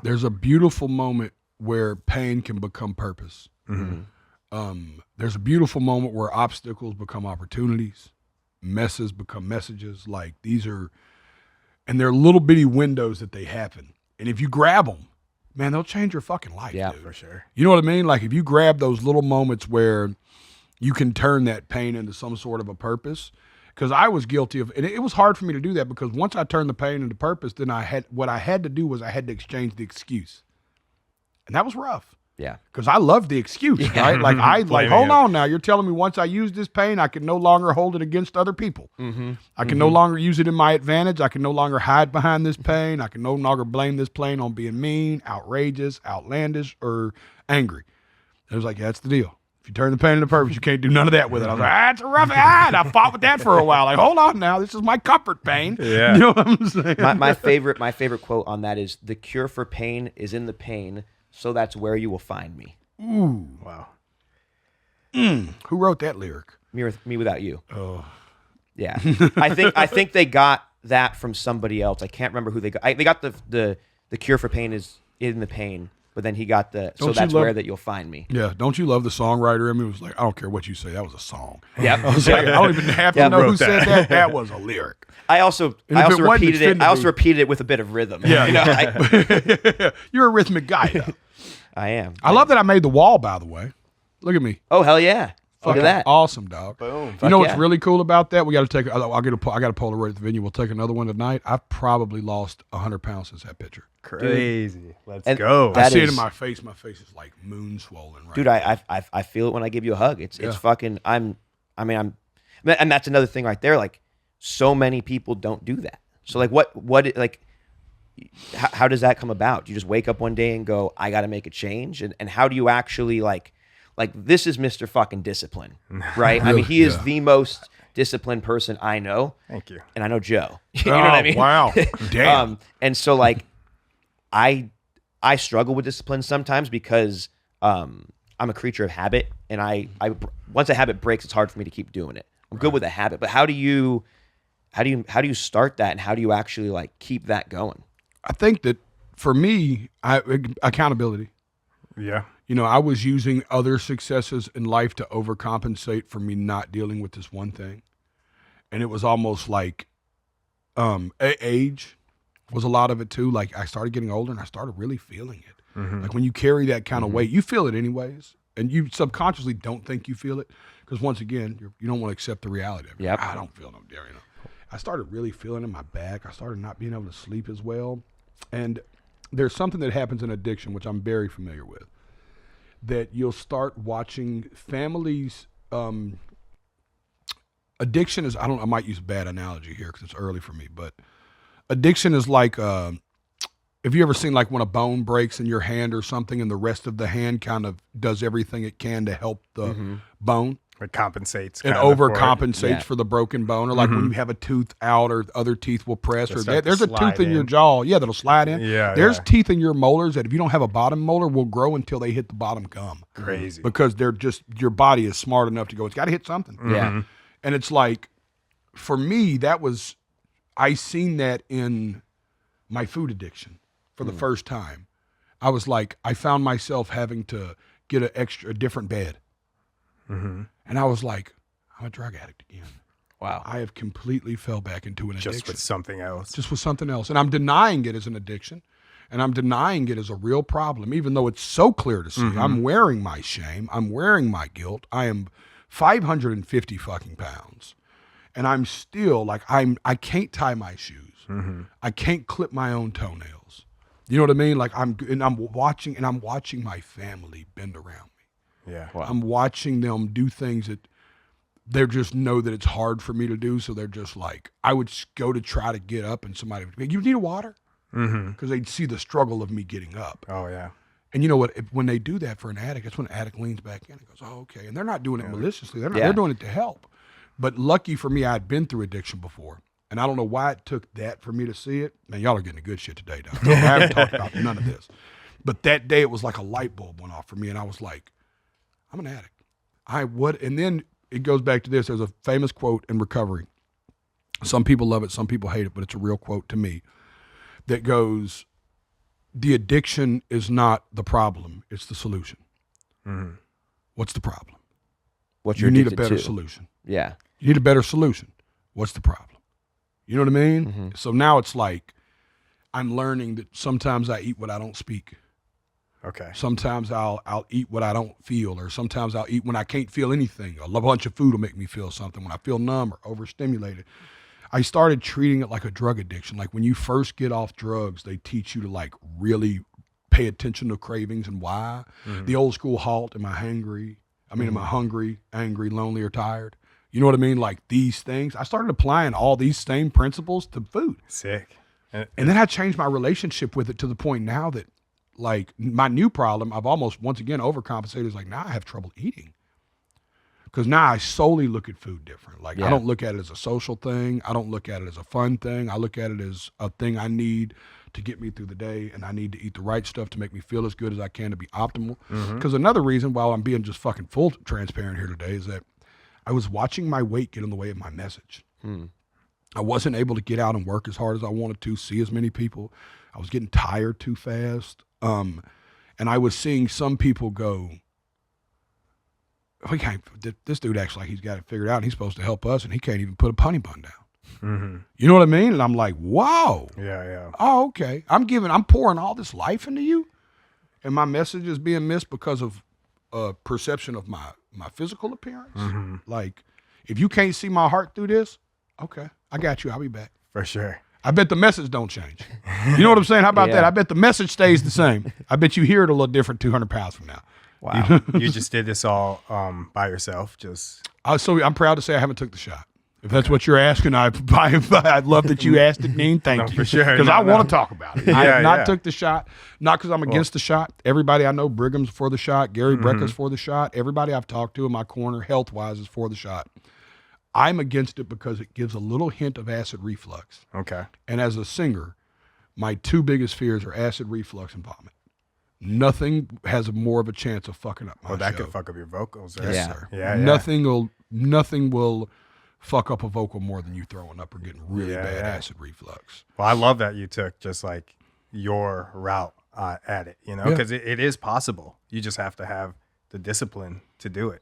There's a beautiful moment where pain can become purpose. There's a beautiful moment where obstacles become opportunities, messes become messages. Like and they're little bitty windows that they happen. And if you grab them, man, they'll change your fucking life. Yeah, dude. for sure. You know what I mean? Like if you grab those little moments where you can turn that pain into some sort of a purpose. Because I was guilty of, and it was hard for me to do that because once I turned the pain into purpose, then what I had to do was I had to exchange the excuse. And that was rough. Yeah. Because I loved the excuse, right? Like, hold on now. You're telling me once I use this pain, I can no longer hold it against other people. I can no longer use it in my advantage. I can no longer hide behind this pain. I can no longer blame this pain on being mean, outrageous, outlandish, or angry. And it was like, yeah, that's the deal. If you turn the pain into purpose, you can't do none of that with it. I was like, it's a rough and I fought with that for a while. Like, hold on now. This is my comfort pain. Yeah. You know what I'm saying? My favorite quote on that is, the cure for pain is in the pain, so that's where you will find me. Ooh. Wow. Who wrote that lyric? Me without you. Oh. Yeah. I think they got that from somebody else. I can't remember who they got. They got the cure for pain is in the pain, but then he got so that's where that you'll find me. Yeah. Don't you love the songwriter? I mean, it was like, I don't care what you say. That was a song. Yep. I was like, I don't even have to know who said that. That was a lyric. I also repeated it. I also repeated it with a bit of rhythm. Yeah. You know, You're a rhythmic guy, though. I am. I love that I made the wall, by the way. Look at me. Oh, hell yeah. Look at that. Awesome, dog. Boom. You know what's yeah. really cool about that? We got to take. I got a Polaroid at the venue. We'll take another one tonight. I've probably lost 100 pounds since that picture. Crazy. Let's And go. that I see it is- in my face. My face is like moon swollen right Dude, now. I feel it when I give you a hug. It's Yeah. fucking. And that's another thing right there. Like, so many people don't do that. So like, how does that come about? Do you just wake up one day and go, I got to make a change? And how do you actually like this is Mr. fucking discipline, right? I mean, he is the most disciplined person I know. Thank you. And I know Joe. You know what I mean? Wow. Damn. And so like, I struggle with discipline sometimes because I'm a creature of habit, and I once a habit breaks, it's hard for me to keep doing it. I'm good with a habit, but how do you start that, and how do you actually like keep that going? I think that for me, accountability. Yeah. You know, I was using other successes in life to overcompensate for me not dealing with this one thing. And it was almost like age was a lot of it too. Like I started getting older and I started really feeling it. Like when you carry that kind of weight, you feel it anyways. And you subconsciously don't think you feel it because once again, you don't want to accept the reality of it. Yep. I don't feel no different. You know? I started really feeling in my back. I started not being able to sleep as well. And there's something that happens in addiction, which I'm very familiar with, that you'll start watching families. Addiction is, I might use a bad analogy here because it's early for me, but addiction is like, have you ever seen like when a bone breaks in your hand or something and the rest of the hand kind of does everything it can to help the bone? It compensates. It kind of for overcompensates for the broken bone, or like when you have a tooth out or other teeth will press, They'll or start to there's a slide tooth in your in. jaw, that'll slide in. Yeah, There's yeah. teeth in your molars that if you don't have a bottom molar will grow until they hit the bottom gum. Crazy. Because they're just, your body is smart enough to go, it's got to hit something. Yeah. And it's like, for me, I seen that in my food addiction for the first time. I was like, I found myself having to get a different bed. And I was like, I'm a drug addict again. Wow. I have completely fell back into an addiction. Just with something else. Just with something else. And I'm denying it as an addiction. And I'm denying it as a real problem, even though it's so clear to see. I'm wearing my shame. I'm wearing my guilt. I am 550 fucking pounds. And I'm still like, I can't tie my shoes. I can't clip my own toenails. You know what I mean? Like I'm watching my family bend around me. Yeah. Wow. I'm watching them do things that they just know that it's hard for me to do. So they're just like, I would go to try to get up and somebody would be like, you need a water? Because they'd see the struggle of me getting up. Oh, yeah. And you know what? When they do that for an addict, that's when an addict leans back in and goes, oh, okay. And they're not doing it maliciously. They're doing it to help. But lucky for me, I'd been through addiction before. And I don't know why it took that for me to see it. Man, y'all are getting the good shit today, dog. I haven't talked about none of this. But that day, it was like a light bulb went off for me. And I was like, I'm an addict. And then it goes back to this. There's a famous quote in recovery. Some people love it, some people hate it, but it's a real quote to me that goes, the addiction is not the problem, it's the solution. What's the problem? What you're You need a addicted better to. solution. Yeah. You need a better solution. What's the problem? You know what I mean? So now it's like I'm learning that sometimes I eat what I don't speak. Okay. Sometimes I'll eat what I don't feel, or sometimes I'll eat when I can't feel anything. A bunch of food will make me feel something. When I feel numb or overstimulated, I started treating it like a drug addiction. Like when you first get off drugs, they teach you to like really pay attention to cravings and why. The old school halt, am I hungry? Am I hungry, angry, lonely, or tired? You know what I mean? Like these things. I started applying all these same principles to food. Sick. And then I changed my relationship with it to the point now that like my new problem, I've almost once again overcompensated, is like now I have trouble eating. Because now I solely look at food different. Like I don't look at it as a social thing. I don't look at it as a fun thing. I look at it as a thing I need to get me through the day, and I need to eat the right stuff to make me feel as good as I can to be optimal. Because another reason, while I'm being just fucking full transparent here today, is that I was watching my weight get in the way of my message. I wasn't able to get out and work as hard as I wanted to, see as many people. I was getting tired too fast. And I was seeing some people go, this dude acts like he's got it figured out and he's supposed to help us, and he can't even put a honey bun down. You know what I mean? And I'm like, wow. Yeah. Oh, okay. I'm pouring all this life into you, and my message is being missed because of perception of my physical appearance. Like, if you can't see my heart through this, okay, I got you. I'll be back. For sure. I bet the message don't change. You know what I'm saying? How about that? I bet the message stays the same. I bet you hear it a little different 200 pounds from now. Wow. You just did this all by yourself, just. So I'm proud to say I haven't took the shot. If that's what you're asking, I'd love that you asked it, Dean. Thank you. For sure. Because I want to talk about it. I have not took the shot, not because I'm against the shot. Everybody I know, Brigham's for the shot. Gary Brecka's for the shot. Everybody I've talked to in my corner, health-wise, is for the shot. I'm against it because it gives a little hint of acid reflux. Okay. And as a singer, my two biggest fears are acid reflux and vomit. Nothing has more of a chance of fucking up my show. That could fuck up your vocals. Yes, Right? sir. Yeah. Nothing will fuck up a vocal more than you throwing up or getting really bad acid reflux. Well, I love that you took just like your route at it, because it is possible. You just have to have the discipline to do it.